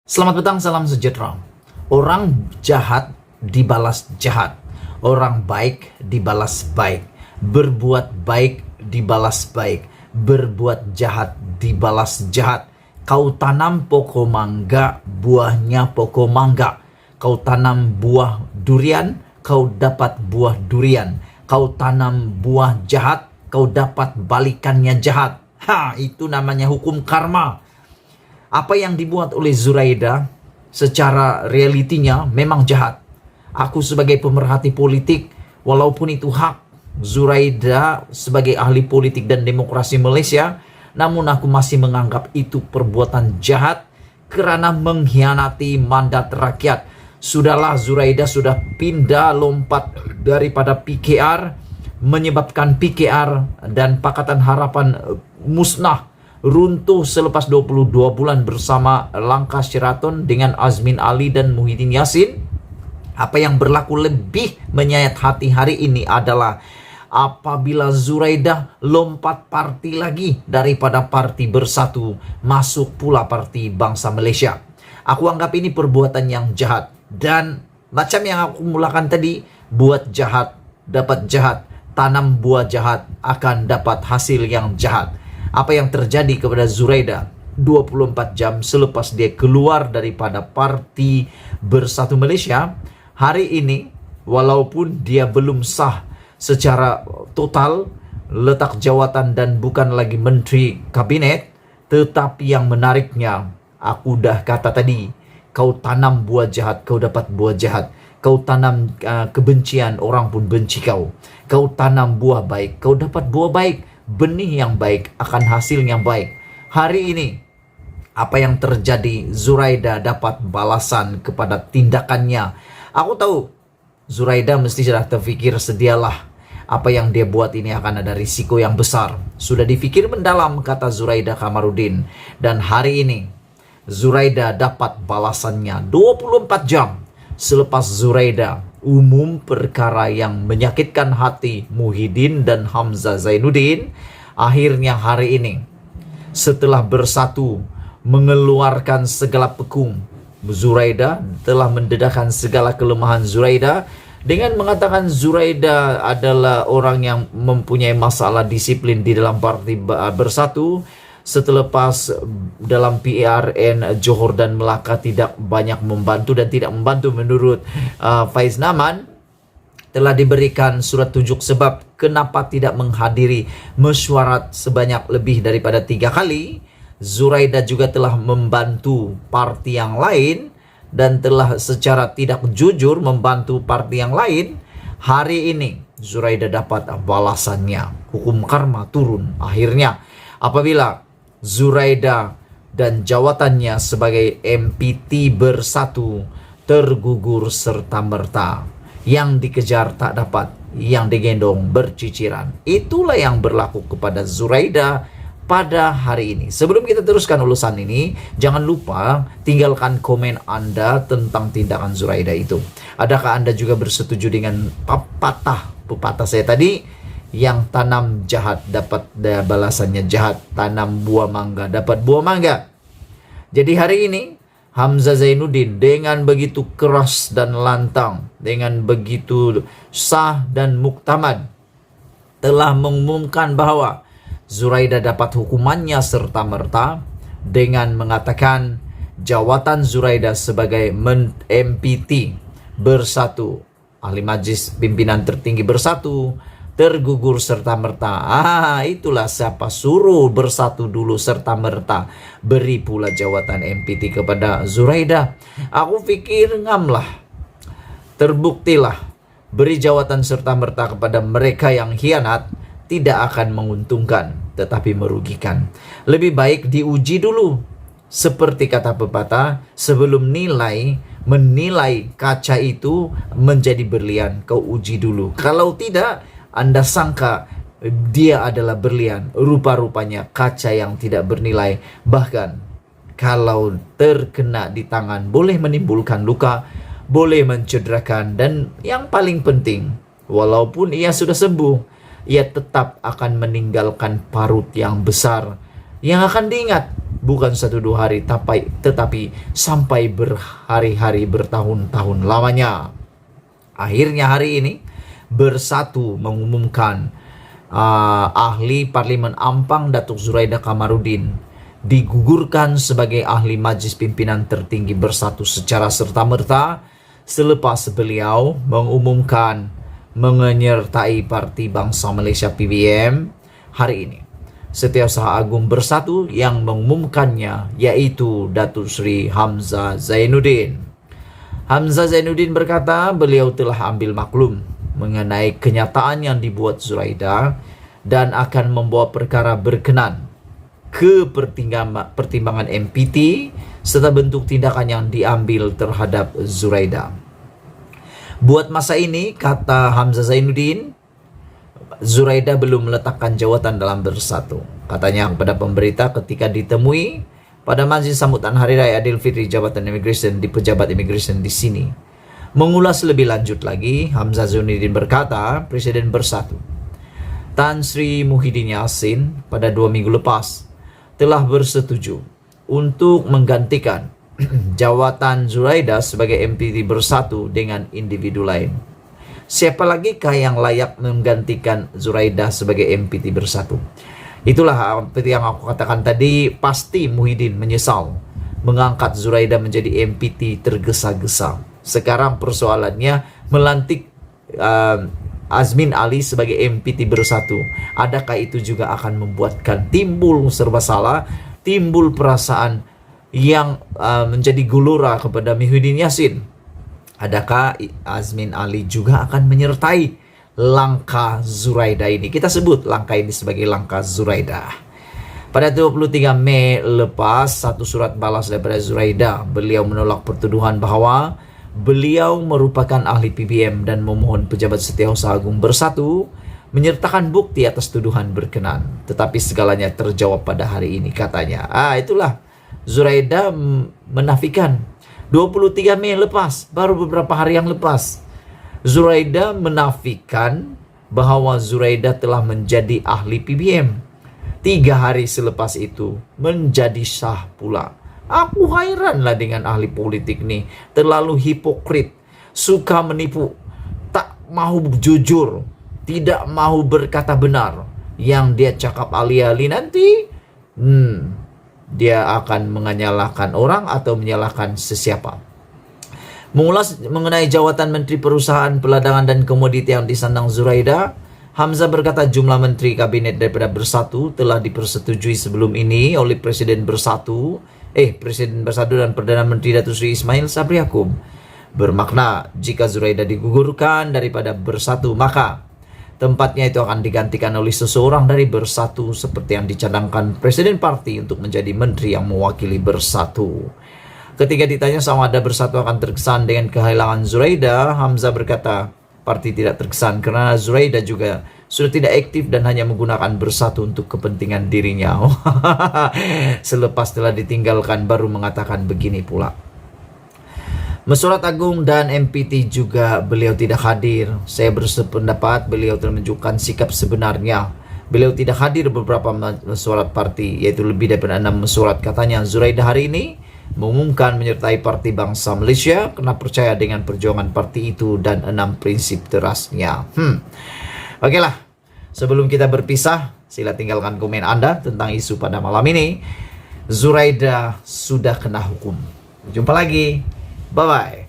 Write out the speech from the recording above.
Selamat petang, salam sejahtera. Orang jahat dibalas jahat. Orang baik dibalas baik. Berbuat baik dibalas baik. Berbuat jahat dibalas jahat. Kau tanam pokok mangga, buahnya pokok mangga. Kau tanam buah durian, kau dapat buah durian. Kau tanam buah jahat, kau dapat balikannya jahat. Itu namanya hukum karma. Apa yang dibuat oleh Zuraida secara realitinya memang jahat. Aku sebagai pemerhati politik, walaupun itu hak Zuraida sebagai ahli politik dan demokrasi Malaysia, namun aku masih menganggap itu perbuatan jahat karena mengkhianati mandat rakyat. Sudahlah, Zuraida sudah pindah lompat daripada PKR, menyebabkan PKR dan Pakatan Harapan musnah, runtuh selepas 22 bulan bersama Langkah Sheraton dengan Azmin Ali dan Muhyiddin Yassin. Apa yang berlaku lebih menyayat hati hari ini adalah apabila Zuraida lompat parti lagi daripada Parti Bersatu, masuk pula Parti Bangsa Malaysia. Aku anggap ini perbuatan yang jahat. Dan macam yang aku mulakan tadi, buat jahat dapat jahat, tanam buah jahat akan dapat hasil yang jahat. Apa yang terjadi kepada Zuraida 24 jam selepas dia keluar daripada Parti Bersatu Malaysia, hari ini walaupun dia belum sah secara total letak jawatan dan bukan lagi menteri kabinet, tetapi yang menariknya, aku dah kata tadi, kau tanam buah jahat, kau dapat buah jahat. Kau tanam kebencian, orang pun benci kau. Kau tanam buah baik, kau dapat buah baik. Benih yang baik akan hasil yang baik. Hari ini apa yang terjadi, Zuraida dapat balasan kepada tindakannya. Aku tahu Zuraida mesti sudah terfikir, sedialah apa yang dia buat ini akan ada risiko yang besar. Sudah dipikir mendalam, kata Zuraida Kamarudin. Dan hari ini Zuraida dapat balasannya 24 jam selepas Zuraida umum perkara yang menyakitkan hati Muhyiddin dan Hamzah Zainuddin. Akhirnya hari ini, setelah Bersatu mengeluarkan segala pekung, Zuraida telah mendedahkan segala kelemahan Zuraida dengan mengatakan Zuraida adalah orang yang mempunyai masalah disiplin di dalam Parti Bersatu. Selepas dalam PRN Johor dan Melaka tidak banyak membantu dan tidak membantu menurut Faiz Naman, telah diberikan surat tunjuk sebab kenapa tidak menghadiri mesyuarat sebanyak lebih daripada 3 kali. Zuraida juga telah membantu parti yang lain dan telah secara tidak jujur membantu parti yang lain. Hari ini Zuraida dapat balasannya. Hukum karma turun akhirnya apabila Zuraida dan jawatannya sebagai MPT Bersatu tergugur serta-merta. Yang dikejar tak dapat, yang digendong berciciran. Itulah yang berlaku kepada Zuraida pada hari ini. Sebelum kita teruskan ulasan ini, jangan lupa tinggalkan komen Anda tentang tindakan Zuraida itu. Adakah Anda juga bersetuju dengan pepatah saya tadi? Yang tanam jahat dapat balasannya jahat, tanam buah mangga dapat buah mangga. Jadi hari ini Hamzah Zainuddin dengan begitu keras dan lantang, dengan begitu sah dan muktamad telah mengumumkan bahwa Zuraida dapat hukumannya serta-merta dengan mengatakan jawatan Zuraida sebagai MPT Bersatu, Ahli Majlis Pimpinan Tertinggi Bersatu, tergugur serta-merta. Itulah siapa suruh Bersatu dulu serta-merta beri pula jawatan MPT kepada Zuraida. Aku fikir ngamlah, terbuktilah beri jawatan serta-merta kepada mereka yang khianat tidak akan menguntungkan tetapi merugikan. Lebih baik diuji dulu. Seperti kata pepatah, sebelum menilai kaca itu menjadi berlian, kau uji dulu. Kalau tidak, Anda sangka dia adalah berlian, rupa-rupanya kaca yang tidak bernilai. Bahkan kalau terkena di tangan boleh menimbulkan luka, boleh mencederakan, dan yang paling penting, walaupun ia sudah sembuh, ia tetap akan meninggalkan parut yang besar yang akan diingat bukan 1-2 hari, tetapi sampai berhari-hari, bertahun-tahun lamanya. Akhirnya hari ini Bersatu mengumumkan ahli Parlimen Ampang Datuk Zuraida Kamarudin digugurkan sebagai ahli Majlis Pimpinan Tertinggi Bersatu secara serta-merta selepas beliau mengumumkan menyertai Parti Bangsa Malaysia PBM hari ini. Setiausaha Agung Bersatu yang mengumumkannya yaitu Datuk Seri Hamzah Zainuddin. Hamzah Zainuddin berkata beliau telah ambil maklum mengenai kenyataan yang dibuat Zuraida dan akan membawa perkara berkenan ke pertimbangan MPT serta bentuk tindakan yang diambil terhadap Zuraida. Buat masa ini, kata Hamzah Zainuddin, Zuraida belum meletakkan jawatan dalam Bersatu. Katanya kepada pemberita ketika ditemui pada majlis sambutan Hari Raya Aidilfitri Jabatan Imigresen di Pejabat Imigresen di sini. Mengulas lebih lanjut lagi, Hamzah Zainuddin berkata, Presiden Bersatu Tan Sri Muhyiddin Yassin pada 2 minggu lepas telah bersetuju untuk menggantikan jawatan Zuraida sebagai MPT Bersatu dengan individu lain. Siapa lagi kah yang layak menggantikan Zuraida sebagai MPT Bersatu? Itulah seperti yang aku katakan tadi, pasti Muhyiddin menyesal mengangkat Zuraida menjadi MPT tergesa-gesa. Sekarang persoalannya melantik Azmin Ali sebagai MPT Bersatu. Adakah itu juga akan membuatkan timbul serba salah, timbul perasaan yang menjadi gelora kepada Muhyiddin Yassin? Adakah Azmin Ali juga akan menyertai langkah Zuraida ini? Kita sebut langkah ini sebagai langkah Zuraida. Pada 23 Mei lepas, satu surat balas daripada Zuraida. Beliau menolak pertuduhan bahwa beliau merupakan ahli PBM dan memohon Pejabat Setiausaha Agung Bersatu menyertakan bukti atas tuduhan berkenan. Tetapi segalanya terjawab pada hari ini, katanya. Itulah Zuraida menafikan. 23 Mei lepas, baru beberapa hari yang lepas, Zuraida menafikan bahwa Zuraida telah menjadi ahli PBM. 3 hari selepas itu menjadi sah pula. Aku hairanlah dengan ahli politik nih, terlalu hipokrit, suka menipu, tak mau jujur, tidak mau berkata benar. Yang dia cakap alih-alih nanti dia akan menyalahkan orang atau menyalahkan sesiapa. Mengulas mengenai jawatan Menteri Perusahaan, Perdagangan dan Komoditi yang disandang Zuraida, Hamzah berkata jumlah menteri kabinet daripada Bersatu telah dipersetujui sebelum ini oleh Presiden Bersatu dan Perdana Menteri Datuk Seri Ismail Sabri Yaakob. Bermakna jika Zuraida digugurkan daripada Bersatu, maka tempatnya itu akan digantikan oleh seseorang dari Bersatu seperti yang dicadangkan Presiden Parti untuk menjadi menteri yang mewakili Bersatu. Ketika ditanya sama ada Bersatu akan terkesan dengan kehilangan Zuraida, Hamzah berkata Parti tidak terkesan karena Zuraida juga sudah tidak aktif dan hanya menggunakan Bersatu untuk kepentingan dirinya. Selepas telah ditinggalkan baru mengatakan begini pula. Mesyuarat Agung dan MPT juga beliau tidak hadir. Saya bersependapat beliau telah menunjukkan sikap sebenarnya. Beliau tidak hadir beberapa mesyuarat parti, yaitu lebih daripada 6 mesyuarat. Katanya Zuraida hari ini mengumumkan menyertai Parti Bangsa Malaysia kerana percaya dengan perjuangan parti itu dan 6 prinsip terasnya. Okeylah, sebelum kita berpisah, sila tinggalkan komen anda tentang isu pada malam ini. Zuraida sudah kena hukum. Jumpa lagi. Bye-bye.